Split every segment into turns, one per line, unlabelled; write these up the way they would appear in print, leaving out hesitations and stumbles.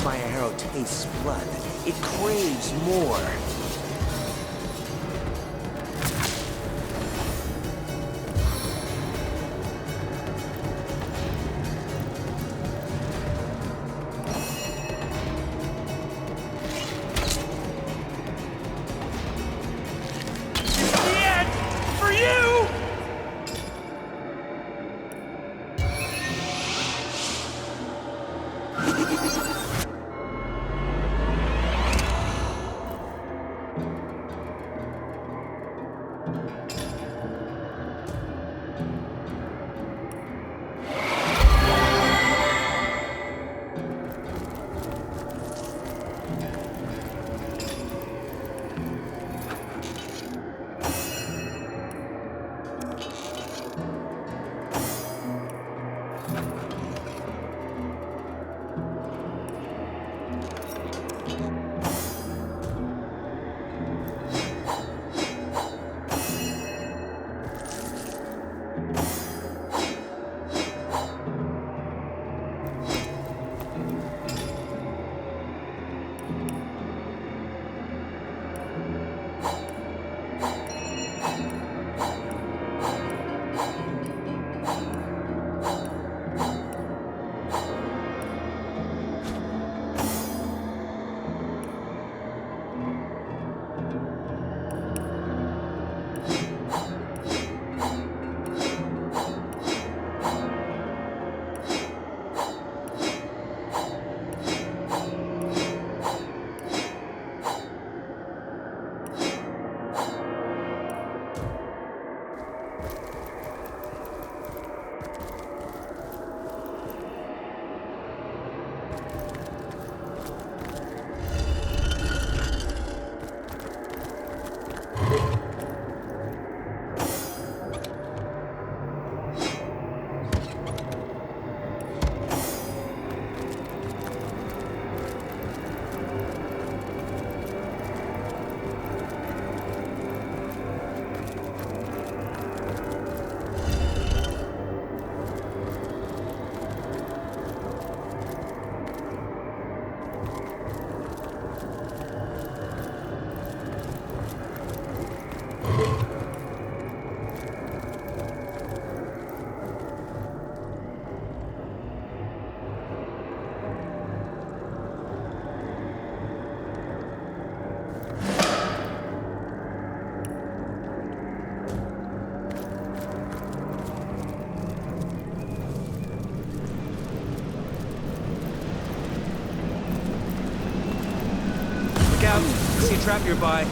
my arrow tastes blood, it craves more.
See a trap nearby.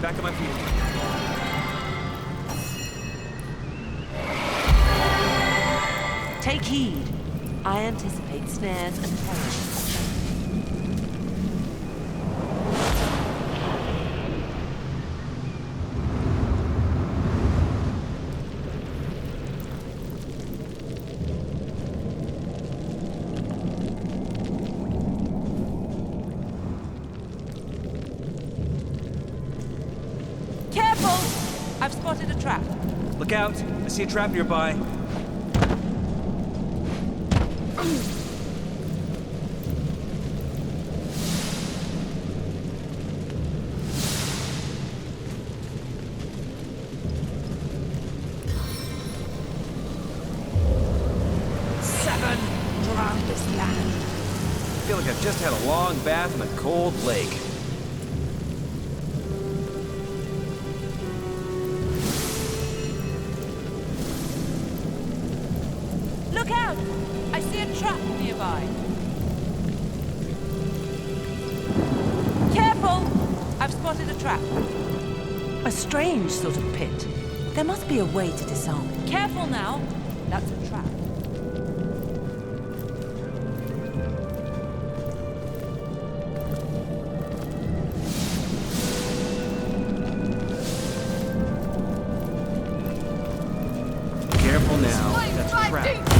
Back on my feet.
Take heed. I anticipate snares and perils. Careful! I've spotted a trap.
Look out. I see a trap nearby.
Seven! Drown this land.
I feel like I've just had a long bath in a cold lake.
Look out! I see a trap nearby. Careful! I've spotted a trap. A strange sort of pit. There must be a way to disarm it. Careful now! That's a trap.
Careful now. That's a trap.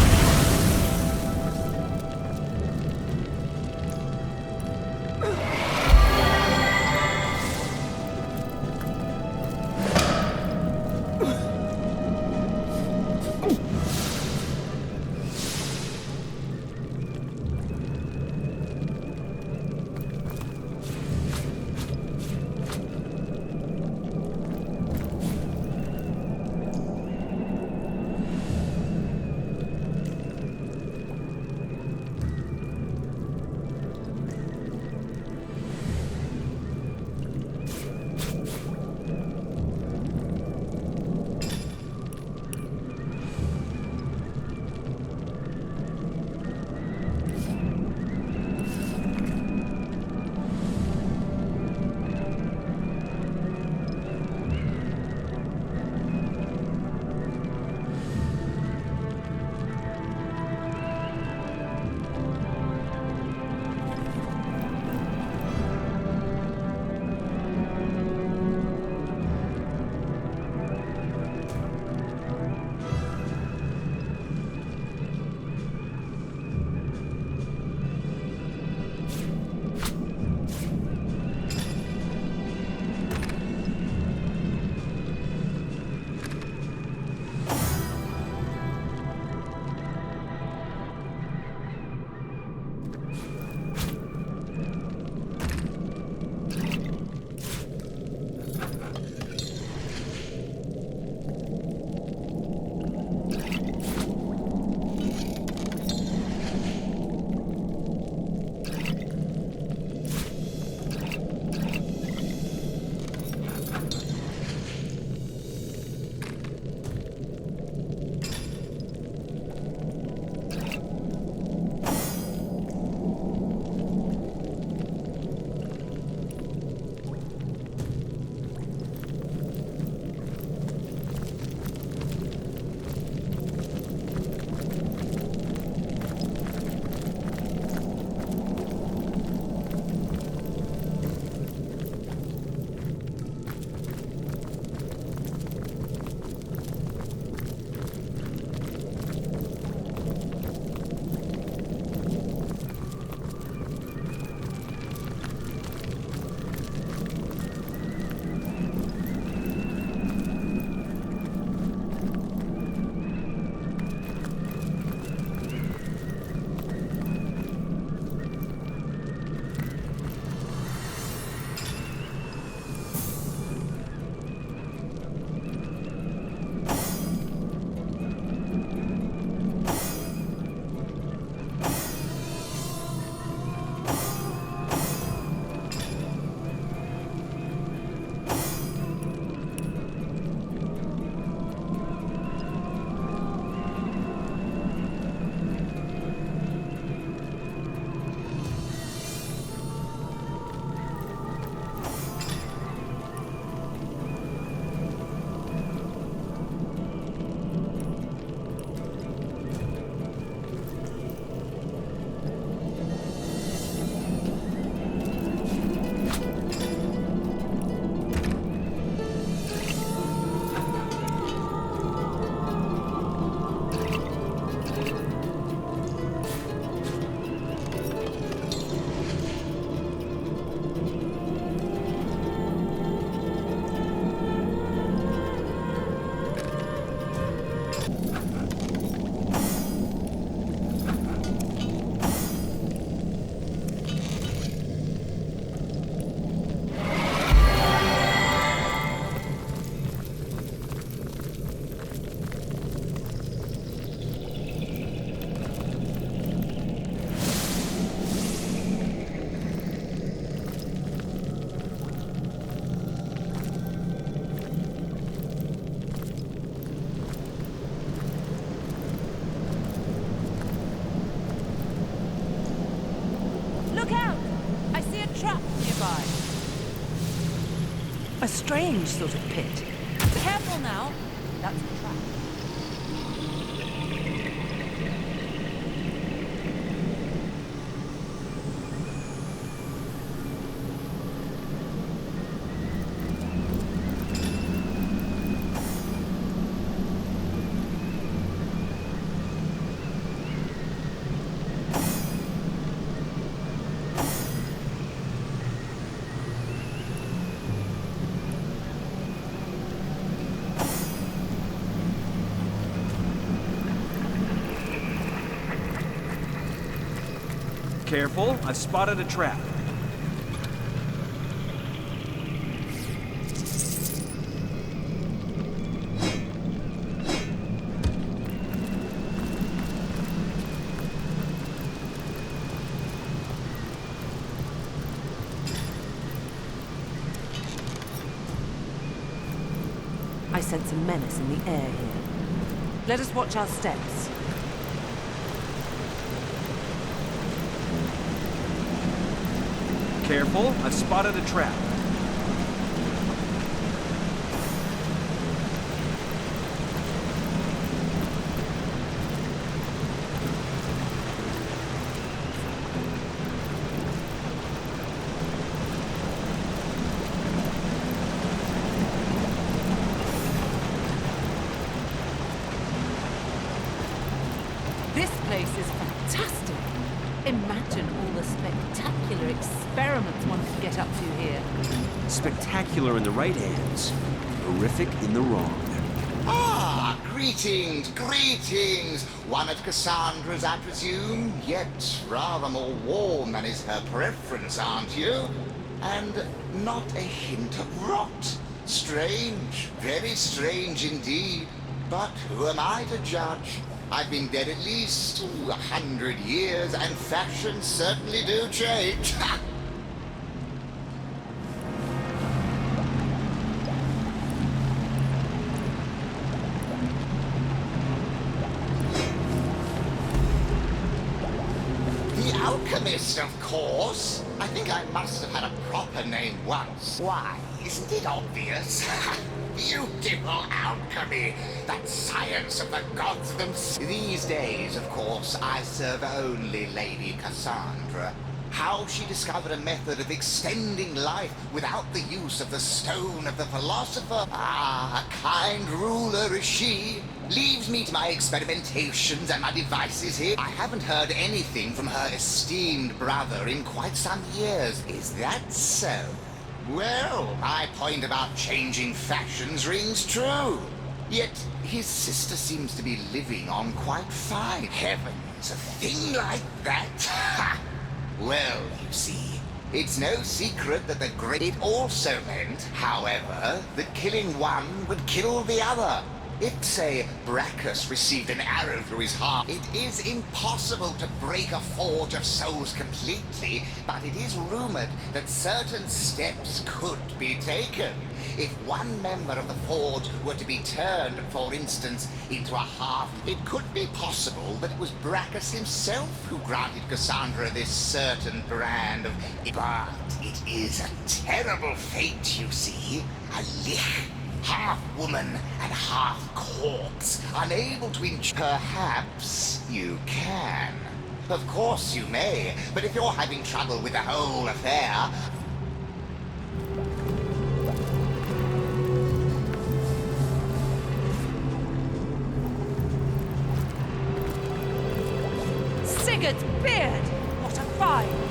Look out! I see a trap nearby. A strange sort of pit. Careful now. That's a trap.
Careful, I've spotted a trap.
I sense a menace in the air here. Let us watch our steps.
Careful, I've spotted a trap.
This place is fantastic. Imagine all the spectacular experiments one can get up to here.
Spectacular in the right hands, horrific in the wrong.
Ah, greetings, greetings! One of Cassandra's, I presume, yet rather more warm than is her preference, aren't you? And not a hint of rot. Strange, very strange indeed. But who am I to judge? I've been dead at least 100 years, and fashions certainly do change. The Alchemist, of course. I think I must have had a proper name once. Why, isn't it obvious? Beautiful alchemy, that science of the gods themselves. These days, of course, I serve only Lady Cassandra. How she discovered a method of extending life without the use of the stone of the philosopher. Ah, a kind ruler is she. Leaves me to my experimentations and my devices here. I haven't heard anything from her esteemed brother in quite some years. Is that so? Well, my point about changing fashions rings true. Yet his sister seems to be living on quite fine. Heavens, a thing like that? Ha! Well, you see, it's no secret that the great... It also meant, however, that killing one would kill the other. If, say, Brachus received an arrow through his heart, it is impossible to break a forge of souls completely, but it is rumored that certain steps could be taken. If one member of the forge were to be turned, for instance, into a half, it could be possible that it was Brachus himself who granted Cassandra this certain brand of... But it is a terrible fate, you see. A lich. Half woman and half corpse, unable to enjoy. Perhaps you can. Of course you may, but if you're having trouble with the whole affair...
Sigurd's beard! What a find!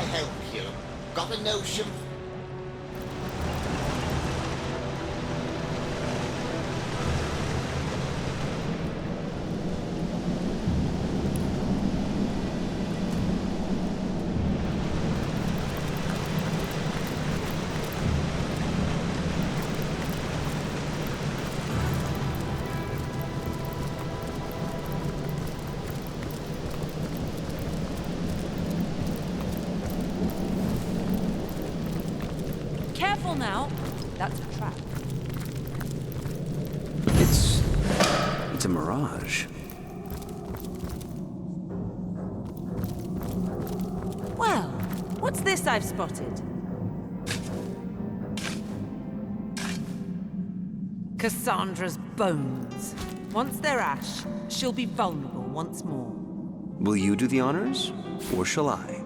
I help you? Got a notion?
Careful now. That's a trap.
It's a mirage.
Well, what's this I've spotted? Cassandra's bones. Once they're ash, she'll be vulnerable once more.
Will you do the honors, or shall I?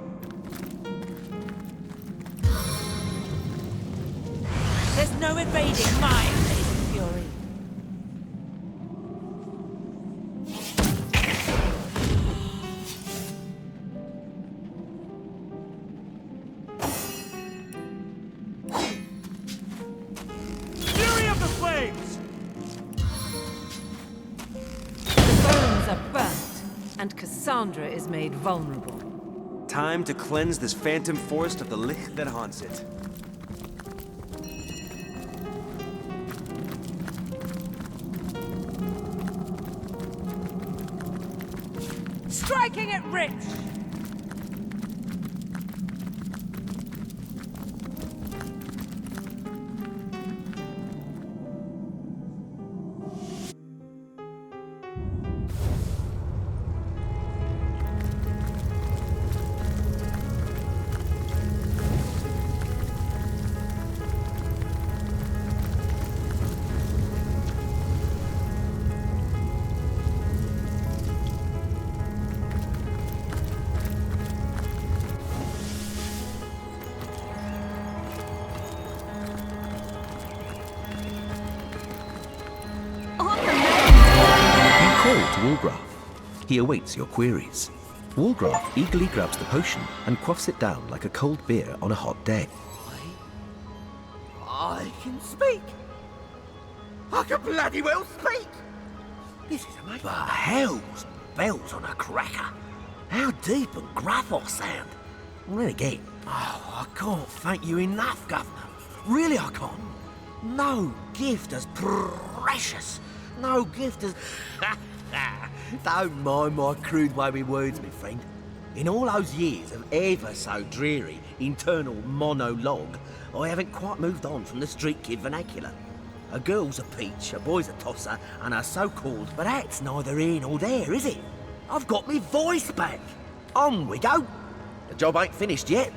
There's no evading my blazing fury.
Fury of the flames!
The bones are burnt, and Cassandra is made vulnerable.
Time to cleanse this phantom forest of the lich that haunts it.
Striking it rich!
Woolgraf. He awaits your queries. Woolgraf eagerly grabs the potion and quaffs it down like a cold beer on a hot day.
I can speak. I can bloody well speak. This is amazing. The hell's bells on a cracker? How deep and gruff I sound. And then again, I can't thank you enough, Governor. Really, I can't. No gift as precious. No gift as... Don't mind my crude way with words, my friend. In all those years of ever so dreary internal monologue, I haven't quite moved on from the street kid vernacular. A girl's a peach, a boy's a tosser, and a so-called... But that's neither here nor there, is it? I've got me voice back. On we go. The job ain't finished yet.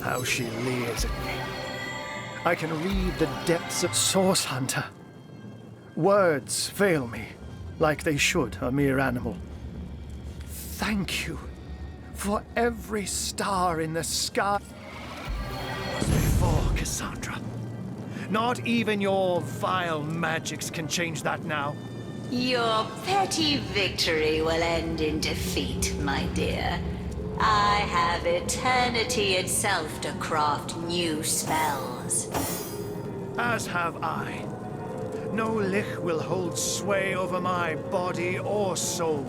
How she leers at me. I can read the depths of Source Hunter. Words fail me, like they should a mere animal. Thank you for every star in the sky.
Must be
before, Cassandra. Not even your vile magics can change that now.
Your petty victory will end in defeat, my dear. I have eternity itself to craft new spells.
As have I. No lich will hold sway over my body or soul.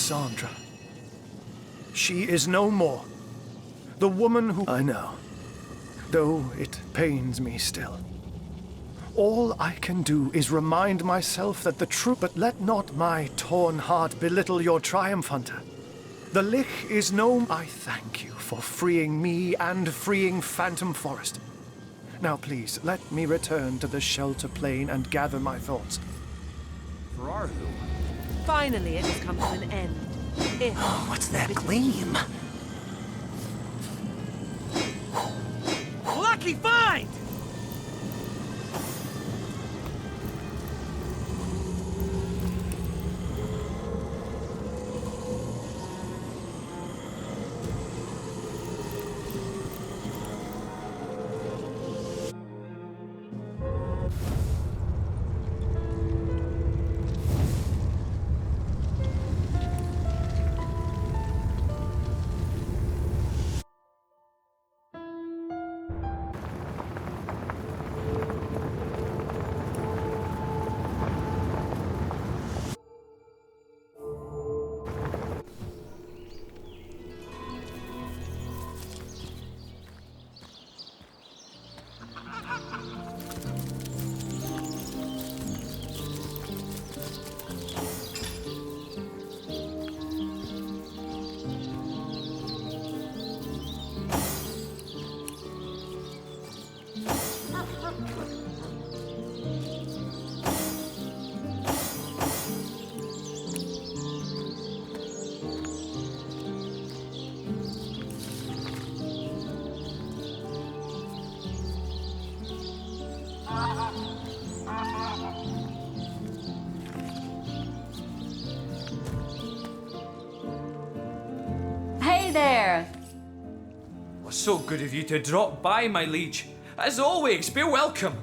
Cassandra. She is no more. The woman who... I know. Though it pains me still. All I can do is remind myself that the truth... But let not my torn heart belittle your triumph, Hunter. The Lich is no... I thank you for freeing me and freeing Phantom Forest. Now please, let me return to the shelter plane and gather my thoughts.
For our who?
Finally, it has come to an end. If
What's that gleam?
Lucky find!
Hey there!
So good of you to drop by, my liege. As always, be welcome.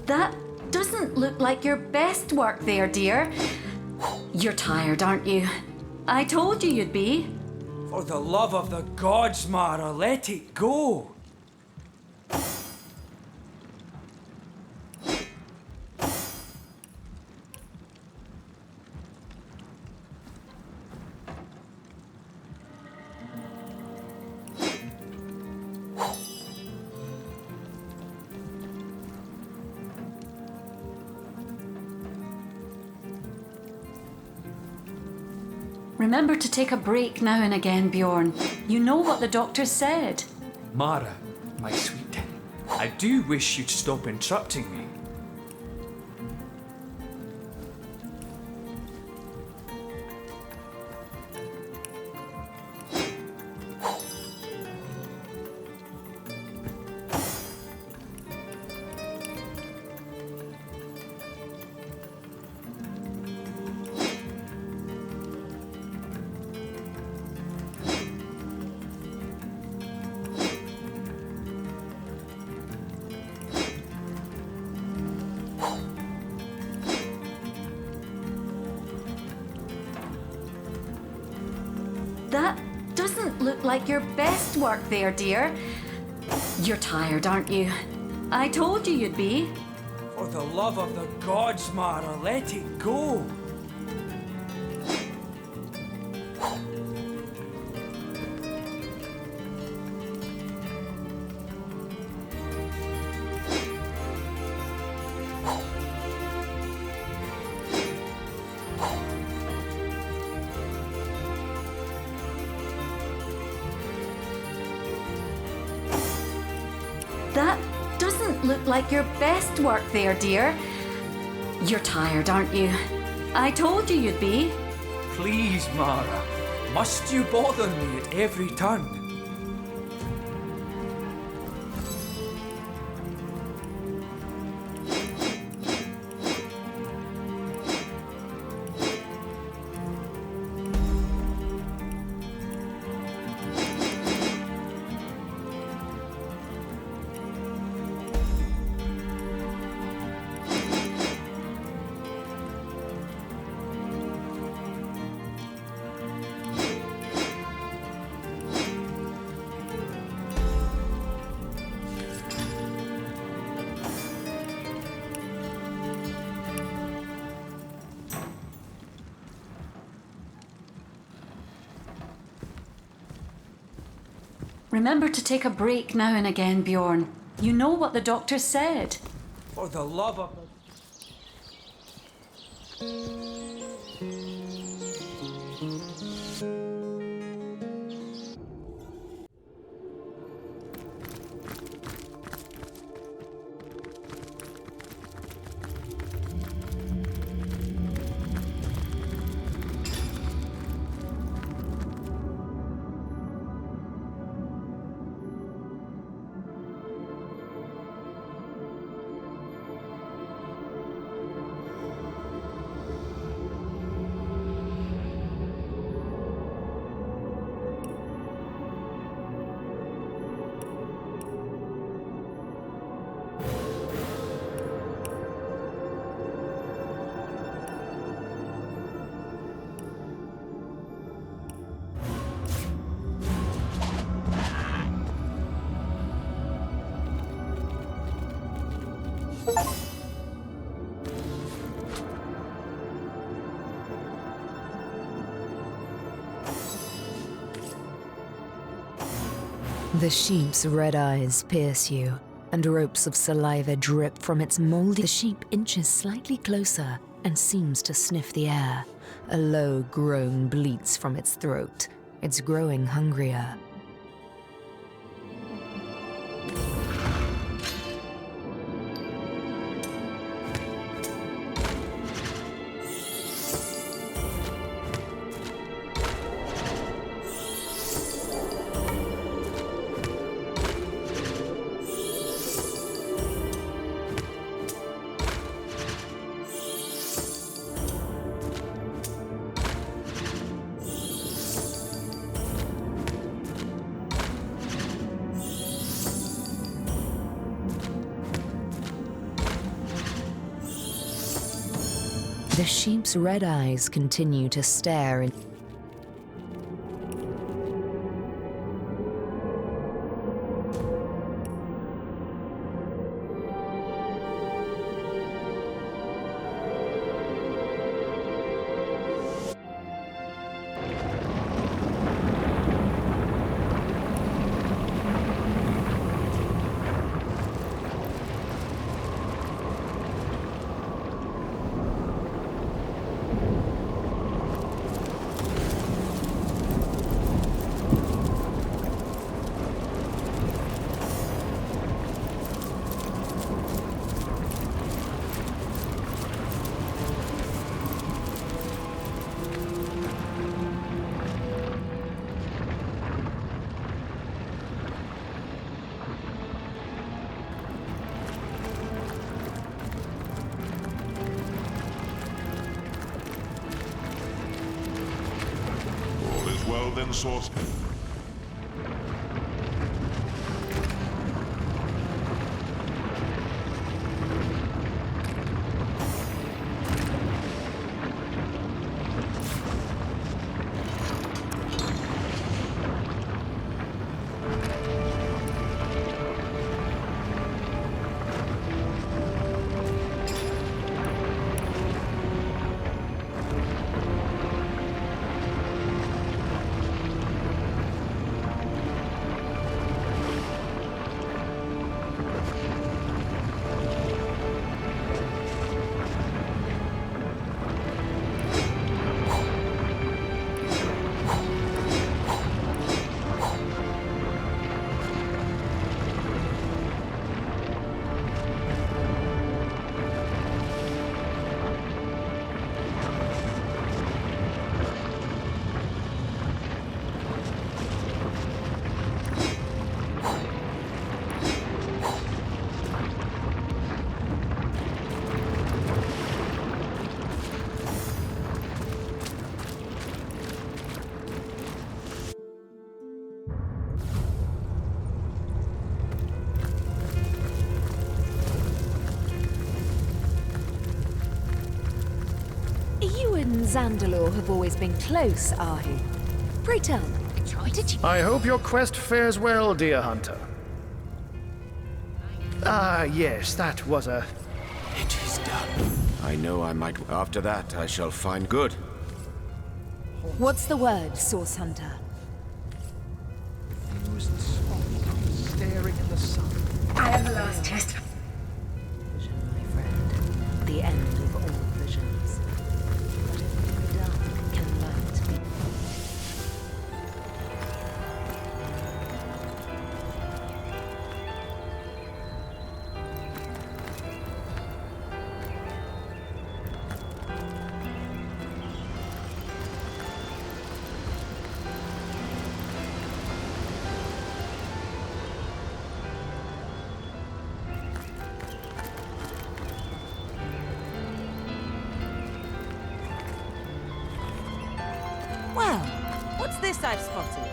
That doesn't look like your best work there, dear. You're tired, aren't you? I told you you'd be.
For the love of the gods, Mara, let it go.
Remember to take a break now and again, Bjorn. You know what the doctor said.
Mara, my sweet, I do wish you'd stop interrupting me.
That doesn't look like your best work there, dear. You're tired, aren't you? I told you you'd be.
For the love of the gods, Mara, let it go.
That doesn't look like your best work there, dear. You're tired, aren't you? I told you you'd be.
Please, Mara, must you bother me at every turn?
Remember to take a break now and again, Bjorn. You know what the doctor said.
For the love of the...
The sheep's red eyes pierce you, and ropes of saliva drip from its moldy. The sheep inches slightly closer and seems to sniff the air. A low groan bleats from its throat. It's growing hungrier. The sheep's red eyes continue to stare in.
Well then, source.
You and Zandalor have always been close, Ahu. Pray tell me, did you...
I hope your quest fares well, dear hunter. Ah, yes, that was a...
It is done. I know I might... After that, I shall find good.
What's the word, Source Hunter?
Fused spot staring in the sun.
I am the last test.
Vision, my friend. The end of all visions. But in the dark can light be...
Well, what's this I've spotted?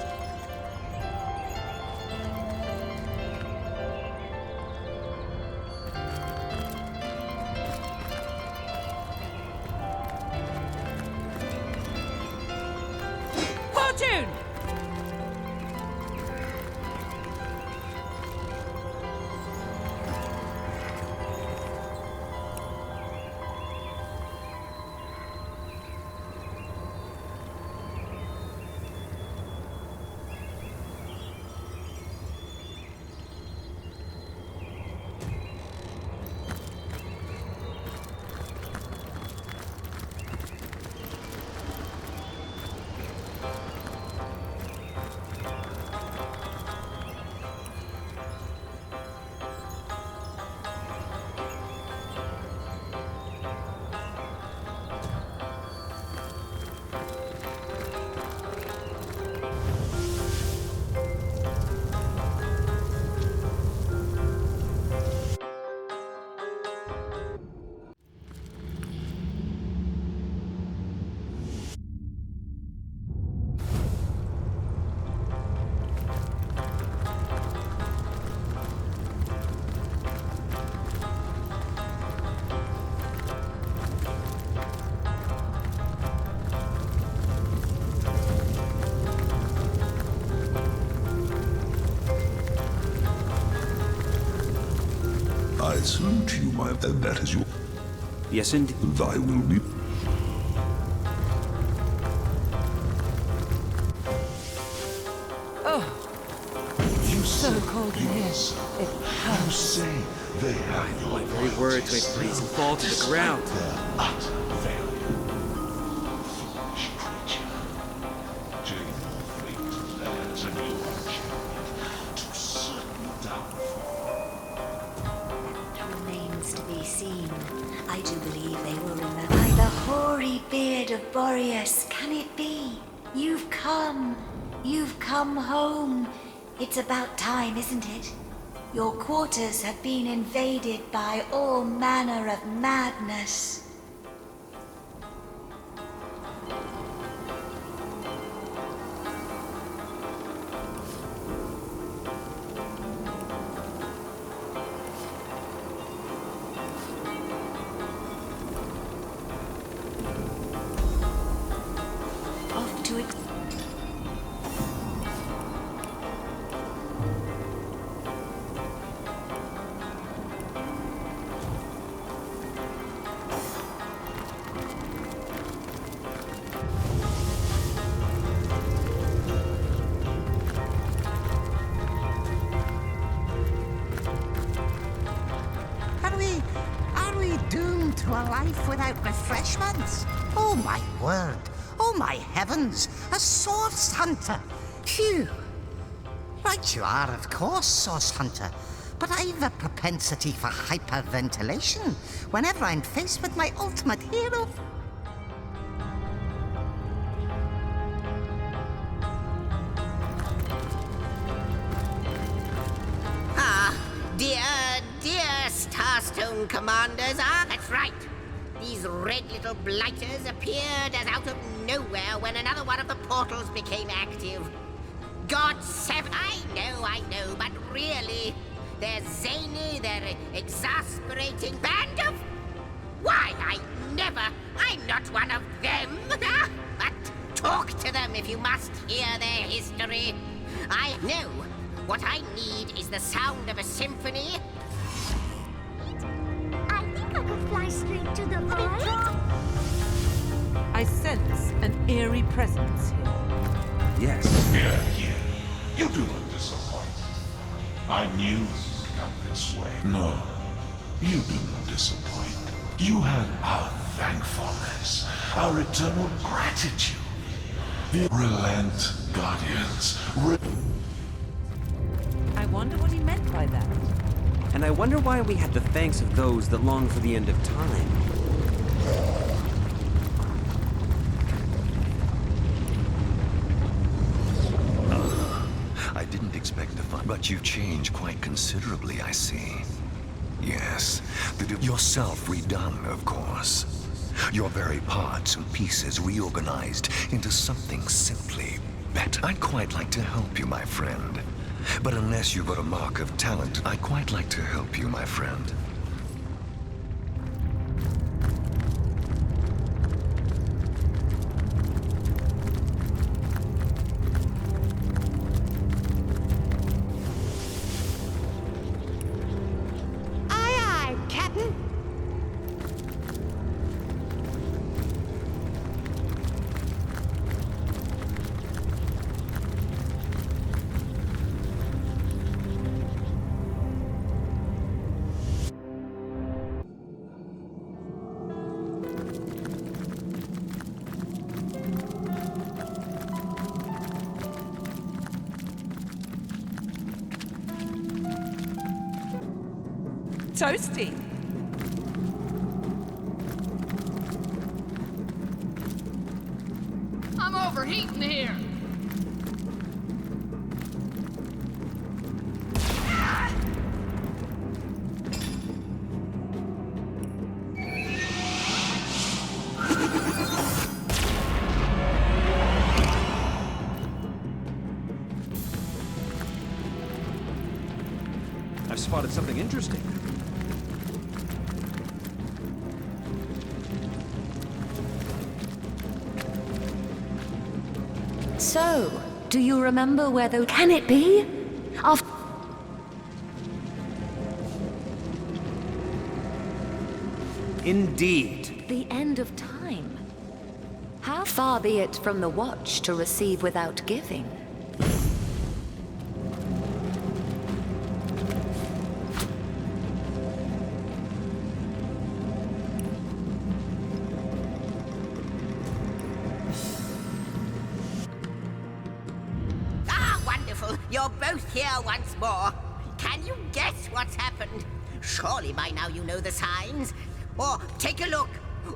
Fortune!
salute you, my... that is your...
Yes, indeed.
Thy will be...
So cold in here. It
You say they have your
My very words may freeze and fall to the ground.
their utter failure. Foolish creature. Doing your fate theirs, and you are champion to certain downfall.
Remains to be seen. I do believe they will remember. By the hoary beard of Boreas, can it be? You've come. You've come home. It's about time, isn't it? Your quarters have been invaded by all manner of madness. Off to it.
Are we doomed to a life without refreshments? Oh my word! Oh my heavens! A source hunter! Phew! Right you are, of course, source hunter. But I've a propensity for hyperventilation whenever I'm faced with my ultimate hero.
Dear Starstone commanders, that's right. These red little blighters appeared as out of nowhere when another one of the portals became active. God seven, I know, but really, they're zany, they're exasperating band of... Why, I'm not one of them. But talk to them if you must hear their history. I know. What I need is the sound of a symphony.
I think I could fly straight to the void.
I sense an eerie presence here.
Yes.
Here. You do not disappoint. I knew this would come this way. No, you do not disappoint. You have our thankfulness, our eternal gratitude. Relent, Guardians.
I wonder what he meant by that.
And I wonder why we have the thanks of those that long for the end of time.
I didn't expect to find, but you've changed quite considerably, I see. Yes, yourself redone, of course. Your very parts and pieces reorganized into something simply better. I'd quite like to help you, my friend. But unless you've got a mark of talent, I'd quite like to help you, my friend.
Toasty.
I'm overheating here.
I've spotted something interesting.
So, do you remember where those... Can it be?
Indeed.
The end of time. How far be it from the watch to receive without giving?
Ah, wonderful! You're both here once more. Can you guess what's happened? Surely by now you know the signs. Or take a look.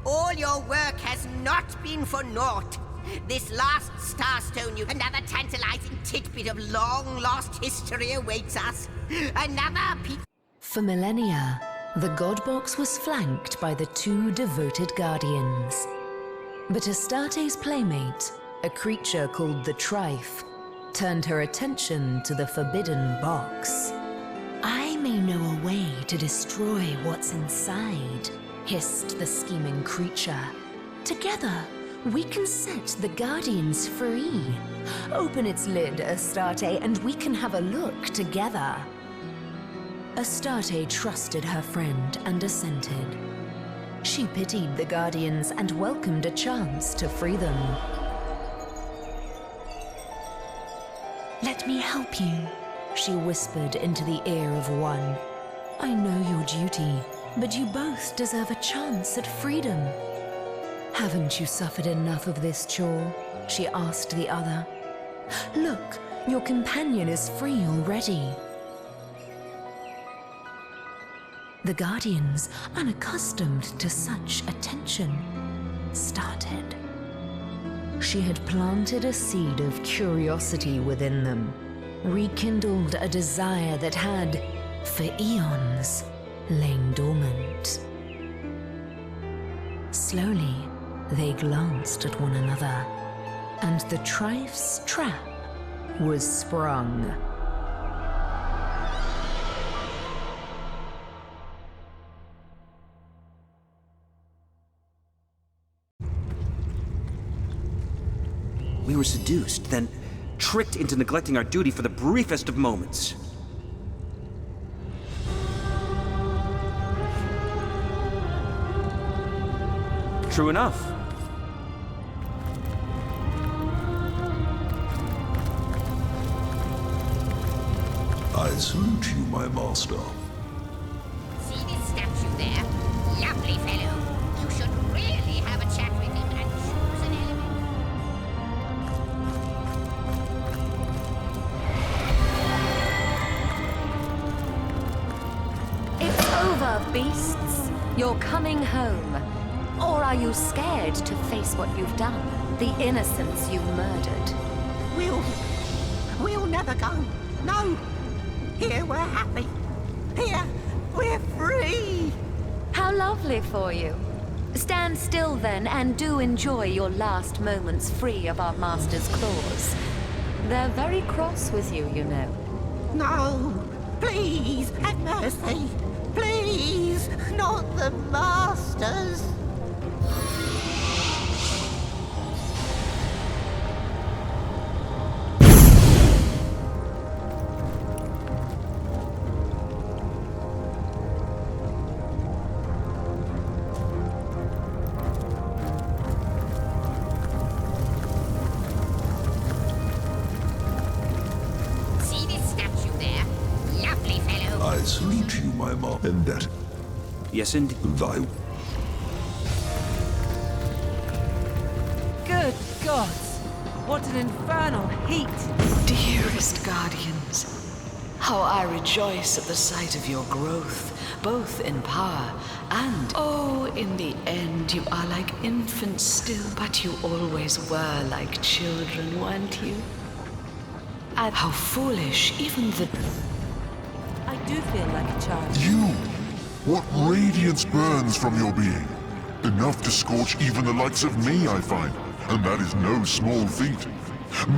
All your work has not been for naught. This last Starstone, another tantalizing tidbit of long-lost history awaits us. Another piece.
For millennia, the Godbox was flanked by the two devoted guardians. But Astarte's playmate, a creature called the Trife, turned her attention to the forbidden box. I may know a way to destroy what's inside, hissed the scheming creature. Together, we can set the Guardians free. Open its lid, Astarte, and we can have a look together. Astarte trusted her friend and assented. She pitied the Guardians and welcomed a chance to free them. Let me help you, she whispered into the ear of one. I know your duty, but you both deserve a chance at freedom. Haven't you suffered enough of this chore? She asked the other. Look, your companion is free already. The Guardians, unaccustomed to such attention, started. She had planted a seed of curiosity within them, rekindled a desire that had, for eons, lain dormant. Slowly, they glanced at one another, and the Trife's trap was sprung.
We were seduced, then tricked into neglecting our duty for the briefest of moments. True enough.
I salute you, my master.
See this statue there? Lovely fellow. You should really have a chat with him and choose an element.
It's over, beasts. You're coming home. Or are you scared to face what you've done? The innocents you've murdered?
We'll never go. No. Here we're happy. Here we're free.
How lovely for you. Stand still then and do enjoy your last moments free of our master's claws. They're very cross with you, you know.
No. Please, have mercy. Please, not the masters.
And that.
Yes, indeed.
Thy.
Good gods! What an infernal heat!
Dearest guardians, how I rejoice at the sight of your growth, both in power and... Oh, in the end, you are like infants still, but you always were like children, weren't you? And how foolish even the...
I do feel like a child.
You! What radiance burns from your being? Enough to scorch even the likes of me, I find. And that is no small feat.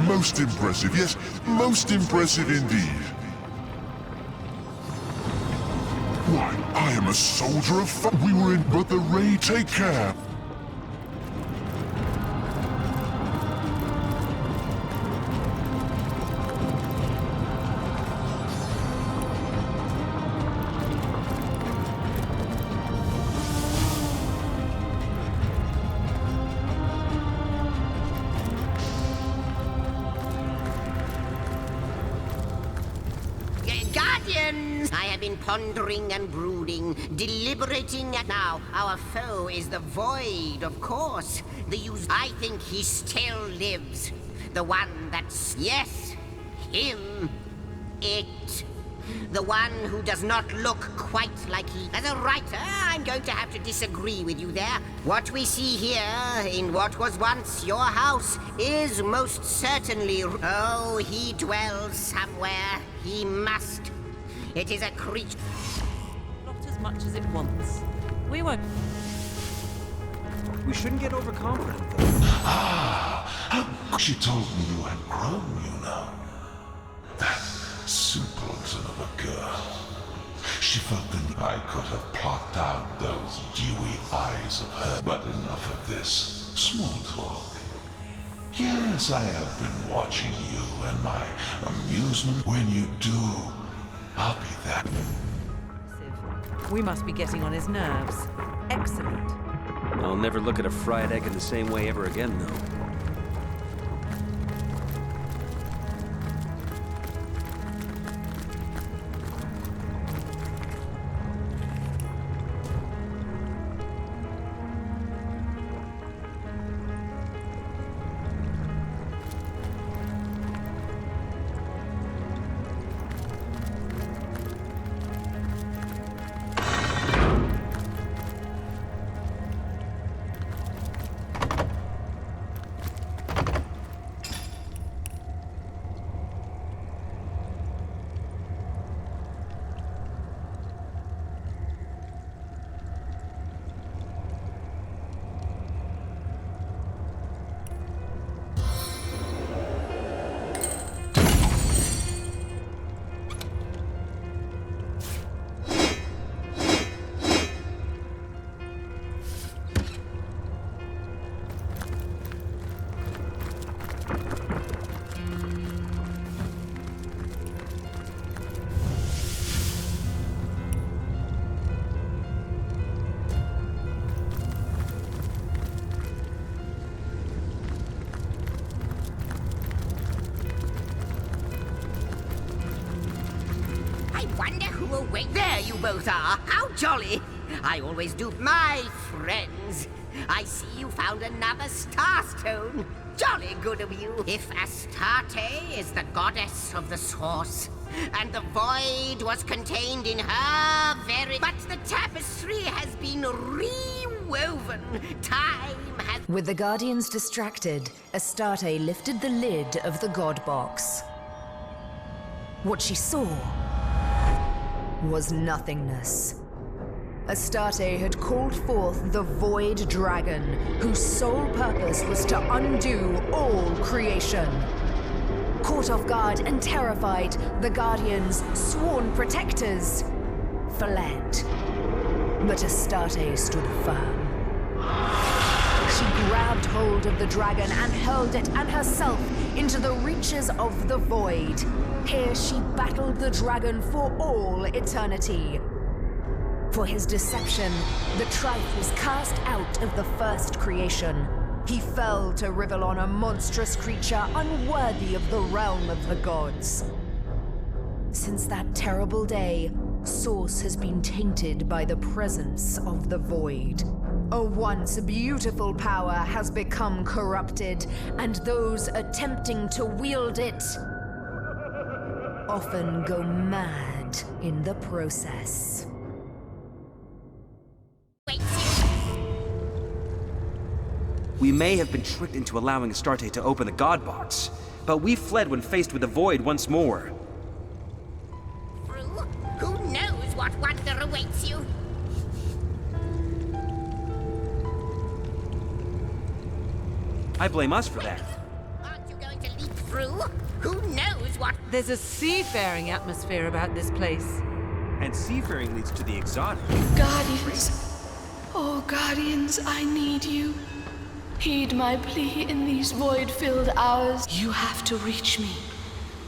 Most impressive, yes, most impressive indeed. Why, I am a soldier of fun. We were in, but the ray, take care.
Guardians! I have been pondering and brooding, deliberating, and now our foe is the Void, of course. I think he still lives. The one that's, yes, him, it. The one who does not look quite like he... As a writer, I'm going to have to disagree with you there. What we see here, in what was once your house, is most certainly... Oh, he dwells somewhere. He must. It is a creature...
Not as much as it wants. We won't...
We shouldn't get overconfident, though.
She told me you had grown, you know. That simpleton of a girl. She felt the need I could have plucked out those dewy eyes of her. But enough of this small talk. Yes, I have been watching you and my amusement. When you do, I'll be there.
We must be getting on his nerves. Excellent.
I'll never look at a fried egg in the same way ever again, though.
Wait, there you both are. How jolly. I always do. My friends, I see you found another starstone. Jolly good of you. If Astarte is the goddess of the source, and the void was contained in her very... But the tapestry has been rewoven. Time has...
With the Guardians distracted, Astarte lifted the lid of the God Box. What she saw was nothingness. Astarte had called forth the Void Dragon, whose sole purpose was to undo all creation. Caught off guard and terrified, the Guardians, sworn protectors, fled. But Astarte stood firm. She grabbed hold of the dragon and hurled it and herself into the reaches of the void. Here she battled the dragon for all eternity. For his deception, the Trife was cast out of the first creation. He fell to Rivellon, a monstrous creature unworthy of the realm of the gods. Since that terrible day, Source has been tainted by the presence of the void. A once beautiful power has become corrupted, and those attempting to wield it often go mad in the process.
We may have been tricked into allowing Astarte to open the God Box, but we fled when faced with the void once more.
Who knows what wonder awaits you?
I blame us for that.
Aren't you going to leap through? Who knows what...
There's a seafaring atmosphere about this place.
And seafaring leads to the exotic.
Guardians. Oh, Guardians, I need you. Heed my plea in these void-filled hours. You have to reach me.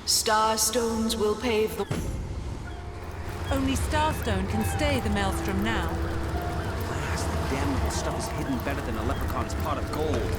Starstones will pave the...
Only Starstone can stay the Maelstrom now.
Alas, the damnable stuff is hidden better than a leprechaun's pot of gold.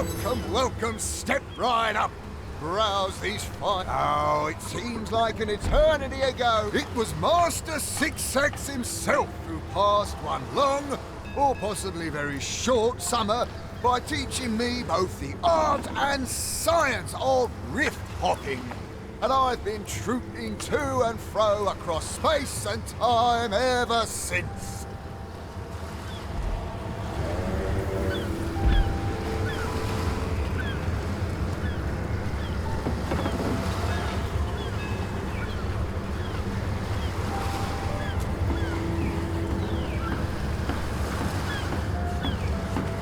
Welcome, welcome, step right up. Browse these fine... Oh, it seems like an eternity ago. It was Master Six-Sex himself who passed one long, or possibly very short summer by teaching me both the art and science of rift hopping. And I've been trooping to and fro across space and time ever since.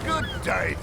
Good day,